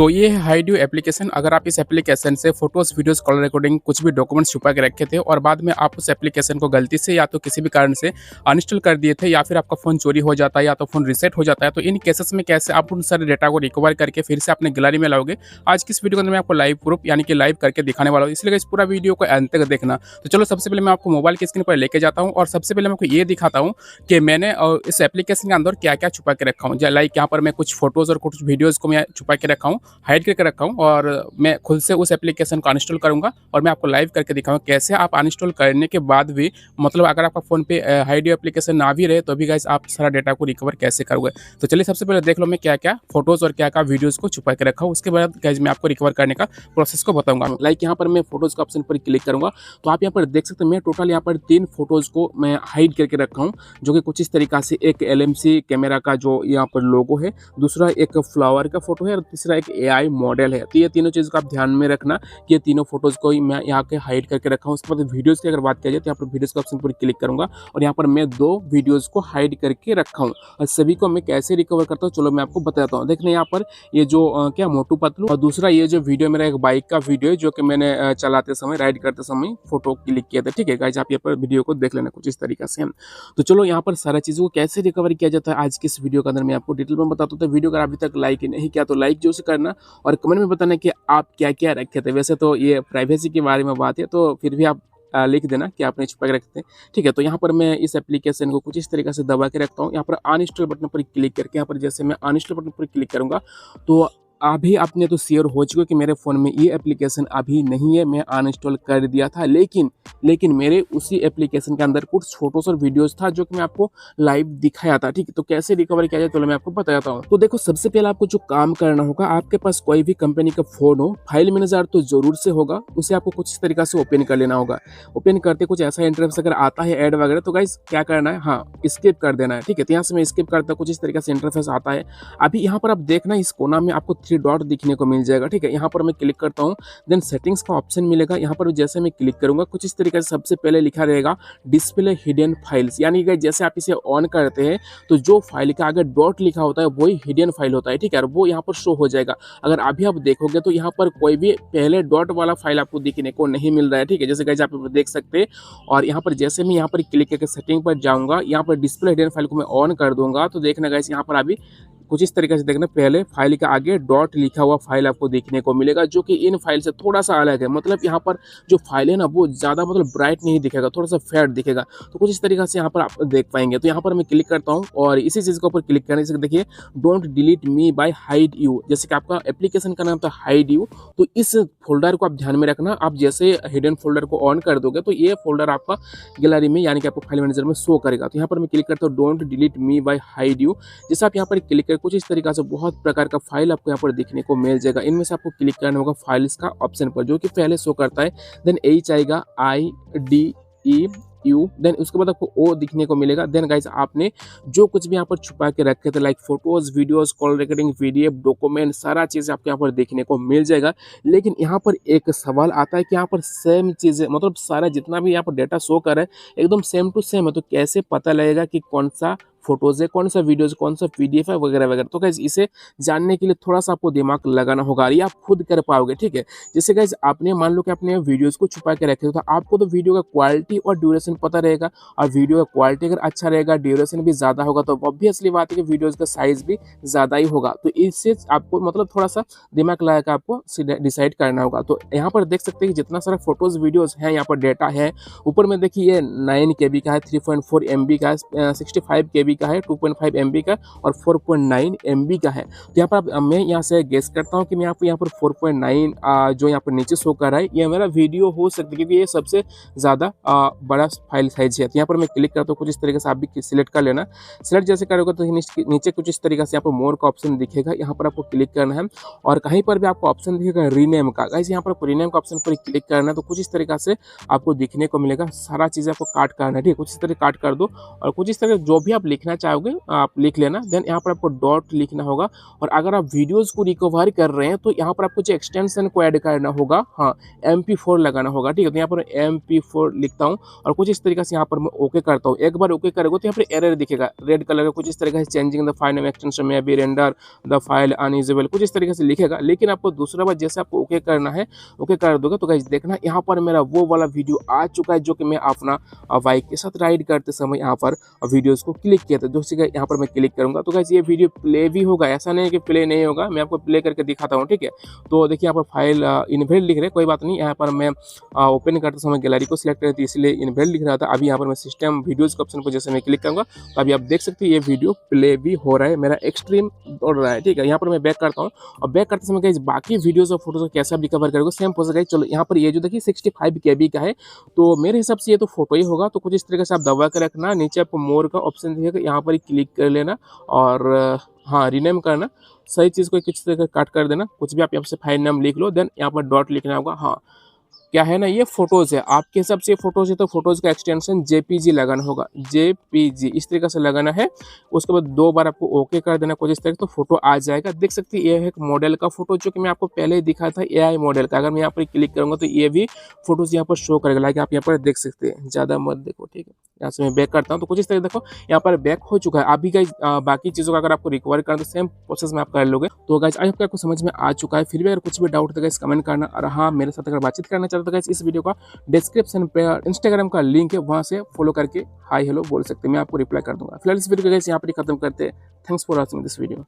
तो ये है हाइड्यू एप्लीकेशन। अगर आप इस एप्लीकेशन से फोटोज़, वीडियोज़, कॉल रिकॉर्डिंग कुछ भी डॉक्यूमेंट्स छुपा के रखे थे और बाद में आप उस एप्लीकेशन को गलती से या तो किसी भी कारण से अनइंस्टॉल कर दिए थे या फिर आपका फ़ोन चोरी हो जाता है या तो फ़ोन रीसेट हो जाता है, तो इन केसेस में कैसे आप उन सारे डेटा को रिकवर करके फिर से अपने गैलरी में लाओगे, आज की इस वीडियो के अंदर मैं आपको लाइव प्रूफ यानी कि लाइव करके दिखाने वाला हूँ। इसलिए इस पूरा वीडियो को अंत तक देखना। तो चलो सबसे पहले मैं आपको मोबाइल की स्क्रीन पर लेके जाता हूँ और सबसे पहले मैं आपको ये दिखाता हूँ कि मैंने इस एप्लीकेशन के अंदर क्या-क्या छुपा के रखा हूँ। लाइक यहाँ पर मैं कुछ फ़ोटोज़ और कुछ वीडियोज़ को मैं छुपा के रखा हूँ, हाइड करके रखा हूँ और मैं खुद से उस एप्लीकेशन को अनइंस्टॉल करूँगा और मैं आपको लाइव करके दिखाऊँगा कैसे आप अनइंस्टॉल करने के बाद भी मतलब अगर आपका फ़ोन पे हाइड्यू एप्लीकेशन ना भी रहे तो भी गाइस आप सारा डेटा को रिकवर कैसे करोगे। तो चलिए सबसे पहले देख लो मैं क्या-क्या फ़ोटोज़ और क्या-क्या वीडियोज़ को छुपा के रखा हूँ। उसके बाद गाइस मैं आपको रिकवर करने का प्रोसेस को बताऊँगा। लाइक यहाँ पर मैं फ़ोटोज़ के ऑप्शन पर क्लिक करूँगा तो आप यहाँ पर देख सकते हैं मैं टोटल यहाँ पर 3 फ़ोटोज़ को मैं हाइड करके रखा हूँ, जो कि कुछ इस तरीक़ा से एक एलएमसी कैमरा का जो यहाँ पर लोगो है, दूसरा एक फ्लावर का फ़ोटो है और तीसरा एक एआई मॉडल है। तो ये तीनों चीज़ को आप ध्यान में रखना कि ये तीनों फ़ोटोज़ को मैं यहाँ के हाइड करके रखा हूँ। उसके बाद वीडियोज़ की अगर बात किया जाए तो यहाँ पर वीडियोज़ के ऑप्शन पर क्लिक करूँगा और यहाँ पर मैं 2 वीडियोज़ को हाइड करके रखा हूँ और सभी को मैं कैसे रिकवर करता हूँ चलो मैं आपको बताता हूँ। देखने यहाँ पर ये जो क्या मोटू पतलू और दूसरा ये जो वीडियो मेरा एक बाइक का वीडियो है जो कि मैंने चलाते समय राइड करते समय फ़ोटो क्लिक किया था। ठीक है गाइस, आप यहाँ पर वीडियो को देख लेना कुछ इस तरीक़े से। तो चलो यहाँ पर सारा चीज़ों को कैसे रिकवर किया जाता है आज की इस वीडियो के अंदर मैं आपको डिटेल में बताता हूँ। तो वीडियो अगर अभी तक लाइक नहीं किया तो लाइक जरूर से करना और कमेंट में बताना कि आप क्या-क्या रखे थे। वैसे तो ये प्राइवेसी के बारे में बात है तो फिर भी आप लिख देना कि आपने छुपा के रखते हैं। ठीक है, तो यहाँ पर मैं इस एप्लीकेशन को कुछ इस तरीके से दबा के रखता हूँ। यहाँ पर अनइंस्टॉल बटन पर क्लिक करके यहाँ पर जैसे मैं अनइंस्टॉल बटन पर क्लिक करूँगा तो अभी आपने तो शेयर हो चुका कि मेरे फ़ोन में ये एप्लीकेशन अभी नहीं है, मैं अनइंस्टॉल कर दिया था। लेकिन मेरे उसी एप्लीकेशन के अंदर कुछ फ़ोटोज़ और वीडियोज़ था जो कि मैं आपको लाइव दिखाया था। ठीक है, तो कैसे रिकवर किया जाए चलो मैं आपको बताता हूँ। तो देखो सबसे पहले आपको जो काम करना होगा, आपके पास कोई भी कंपनी का फ़ोन हो, फाइल मैनेजर तो ज़रूर से होगा, उसे आपको कुछ इस तरीक़े से ओपन कर लेना होगा। ओपन करते कुछ ऐसा इंटरफेस अगर आता है ऐड वगैरह तो गाइस क्या करना है, हाँ स्किप कर देना है। ठीक है, तो यहाँ से मैं स्किप करता हूँ, कुछ इस तरीक़े से इंटरफेस आता है। अभी यहाँ पर आप देखना इस कोना में आपको 3 डॉट दिखने को मिल जाएगा। ठीक है, यहाँ पर मैं क्लिक करता हूँ, देन सेटिंग्स का ऑप्शन मिलेगा। यहाँ पर जैसे मैं क्लिक करूंगा कुछ इस तरीके से सबसे पहले लिखा रहेगा डिस्प्ले हिडन फाइल्स, यानी कि जैसे आप इसे ऑन करते हैं तो जो फाइल का आगे डॉट लिखा होता है वही हिडन फाइल होता है। ठीक है, और वो यहाँ पर शो हो जाएगा। अगर अभी आप देखोगे तो यहाँ पर कोई भी पहले डॉट वाला फाइल आपको दिखने को नहीं मिल रहा है। ठीक है, जैसे गाइस आप देख सकते हैं। और यहाँ पर जैसे मैं यहाँ पर क्लिक करके सेटिंग पर जाऊँगा, यहाँ पर डिस्प्ले हिडन फाइल को मैं ऑन कर दूंगा तो देखना गाइस यहाँ पर अभी कुछ इस तरीके से देखना पहले फाइल के आगे डॉट लिखा हुआ फाइल आपको देखने को मिलेगा, जो कि इन फाइल से थोड़ा सा अलग है। मतलब यहाँ पर जो फाइल है ना वो ज़्यादा मतलब ब्राइट नहीं दिखेगा, थोड़ा सा फेड दिखेगा। तो कुछ इस तरीके से यहाँ पर आप देख पाएंगे। तो यहाँ पर मैं क्लिक करता हूँ और इसी चीज़ के ऊपर क्लिक करने से देखिए don't delete me by hide you, जैसे कि आपका एप्लीकेशन का नाम था हाइड यू। तो इस फोल्डर को आप ध्यान में रखना, आप जैसे हिडन फोल्डर को ऑन कर दोगे तो ये फोल्डर आपका गैलरी में यानी कि आपको फाइल मैनेजर में शो करेगा। तो यहाँ पर मैं क्लिक करता हूँ don't delete me by hide you. जैसे आप यहाँ पर क्लिक कर कुछ इस तरीके से बहुत प्रकार का फाइल आपको यहाँ पर देखने को मिल जाएगा। इनमें से आपको क्लिक करना होगा फाइल्स का ऑप्शन पर, जो कि पहले शो करता है, देन एच आएगा IDEU, देन उसके बाद आपको ओ दिखने को मिलेगा। देन गाइस आपने जो कुछ भी यहाँ पर छुपा के रखे थे like photos, videos, call recording, PDF, document, सारा चीज़ आपको यहाँ पर देखने को मिल जाएगा। लेकिन यहाँ पर एक सवाल आता है कि यहाँ पर सेम चीज़ें मतलब सारा जितना भी यहाँ पर डेटा शो कर रहा है एकदम सेम टू सेम है, तो कैसे पता लगेगा कि कौन सा फोटोज़ है, कौन सा वीडियोज़, कौन सा PDF है वगैरह वगैरह। तो गाइस इसे जानने के लिए थोड़ा सा आपको दिमाग लगाना होगा, ये आप खुद कर पाओगे। ठीक है, जैसे गाइस आपने मान लो कि आपने वीडियोज़ को छुपा के रखे हो तो आपको तो वीडियो का क्वालिटी और ड्यूरेशन पता रहेगा, और वीडियो का क्वालिटी अगर अच्छा रहेगा, ड्यूरेशन भी ज़्यादा होगा तो ऑब्वियसली बात है कि वीडियोज़ का साइज़ भी ज़्यादा ही होगा। तो इससे आपको मतलब थोड़ा सा दिमाग लगा कर आपको डिसाइड करना होगा। तो यहाँ पर देख सकते हैं कि जितना सारा फोटोज़ वीडियोज़ हैं, यहाँ पर डेटा है। ऊपर में देखिए ये 9 KB का है, 3.4 MB का है, 65 KB का है, 2.5 MB का और 4.9 MB का है। तो यहाँ पर मैं यहाँ से गेस करता हूँ कि मैं यहाँ पर 4.9 जो यहाँ पर नीचे शो कर रहा है ये मेरा वीडियो हो सकता है, क्योंकि ये सबसे ज़्यादा बड़ा फाइल साइज है। तो यहाँ पर मैं क्लिक करता हूँ, कुछ इस तरीके से आप भी सिलेक्ट कर लेना। सिलेक्ट जैसे करोगे तो नीचे कुछ इस तरीके से यहाँ पर मोर का ऑप्शन दिखेगा, यहाँ पर आपको क्लिक करना है और कहीं पर भी आपको ऑप्शन दिखेगा रीनेम का। गाइस यहाँ पर रीनेम का ऑप्शन पर क्लिक करना है तो कुछ इस तरीके से आपको दिखने को मिलेगा। सारा चीज़ आपको काट करना है, ठीक है, कुछ इस तरह काट कर दो और कुछ इस तरह जो भी आप लिखना चाहोगे आप लिख लेना। देन यहाँ पर आपको डॉट लिखना होगा और अगर आप वीडियोज़ को रिकवर कर रहे हैं तो यहाँ पर आपको जो एक्सटेंशन को ऐड करना होगा, हाँ MP4 लगाना होगा, ठीक है। तो यहाँ पर MP4 लिखता हूँ और कुछ इस तरीके से यहाँ पर मैं ओके करता हूँ। एक बार ओके करोगे तो यहाँ पर एरर दिखेगा रेड कलर का, कुछ इस तरीके से changing the file name extension में be render the file unusable, कुछ इस तरीके से लिखेगा। लेकिन आपको दूसरा बार जैसे आपको ओके करना है, ओके कर दोगे तो गाइस देखना यहाँ पर मेरा वो वाला वीडियो आ चुका है जो कि मैं अपना बाइक के साथ राइड करते समय यहाँ पर वीडियोज़ को क्लिक किया था। दोस्तों यहाँ पर मैं क्लिक करूँगा तो गाइस ये वीडियो प्ले भी होगा, ऐसा नहीं है कि प्ले नहीं होगा, मैं आपको प्ले करके दिखाता हूँ, ठीक है। तो देखिए यहाँ पर फाइल इनवैलिड लिख रहे हैं, कोई बात नहीं। यहाँ पर मैं ओपन करते समय गैलरी को सिलेक्ट करती इसलिए इनवैलिड लिख रहा था। अभी यहाँ पर मैं सिस्टम वीडियोज़ के ऑप्शन पर जैसे मैं क्लिक करूँगा तो अभी आप देख सकते हैं ये वीडियो प्ले भी हो रहा है, मेरा एक्सट्रीम दौड़ रहा है, ठीक है। यहाँ पर मैं बैक करता हूँ और बैक करते समय गाइस बाकी वीडियोज़ और फोटोज़ को कैसे आप रिकवर करोगे सेम प्रोसेस गाइस। चलो यहाँ पर ये जो देखिए 65 KB का है तो मेरे हिसाब से ये तो फोटो ही होगा। तो कुछ इस तरीके से आप दबा कर रखना, नीचे आपको मोर का ऑप्शन दिखेगा, यहाँ पर ही क्लिक कर लेना और हाँ रीनेम करना, सही चीज़ को किसी तरह काट कर देना, कुछ भी आप यहाँ से फाइल नाम लिख लो। देन यहाँ पर डॉट लिखना होगा। हाँ क्या है ना, ये फोटोज़ है, आपके हिसाब से फोटोज़ है तो फोटोज़ का एक्सटेंशन JPG लगाना होगा, JPG इस तरीके से लगाना है। उसके बाद 2 बार आपको ओके कर देना, कुछ इस तरीके तो फोटो आ जाएगा। देख सकते हैं ये है एक मॉडल का फोटो जो कि मैं आपको पहले ही दिखाया था AI मॉडल का। अगर मैं यहाँ पर क्लिक करूँगा तो ये भी फोटोज़ यहाँ पर शो करेगा, लाइक आप यहाँ पर देख सकते हैं, ज़्यादा मत देखो, ठीक है। यहाँ से मैं बैक करता हूँ तो कुछ इस तरह देखो यहाँ पर बैक हो चुका है। अभी गाइस बाकी चीज़ों का अगर आपको रिकवर करना तो सेम प्रोसेस में आप कर लोगे। तो गाइस आई होप आपको समझ में आ चुका है। फिर भी अगर कुछ भी डाउट तो गाइस कमेंट करना, और हाँ मेरे साथ अगर बातचीत करना चाहते हो तो गाइस इस वीडियो का डिस्क्रिप्शन पे इंस्टाग्राम का लिंक है, वहाँ से फॉलो करके हाई हेलो बोल सकते हैं, मैं आपको रिप्लाई कर दूंगा। फिलहाल इस वीडियो को गाइस यहाँ पर ही खत्म करते हैं। Thanks for watching this video.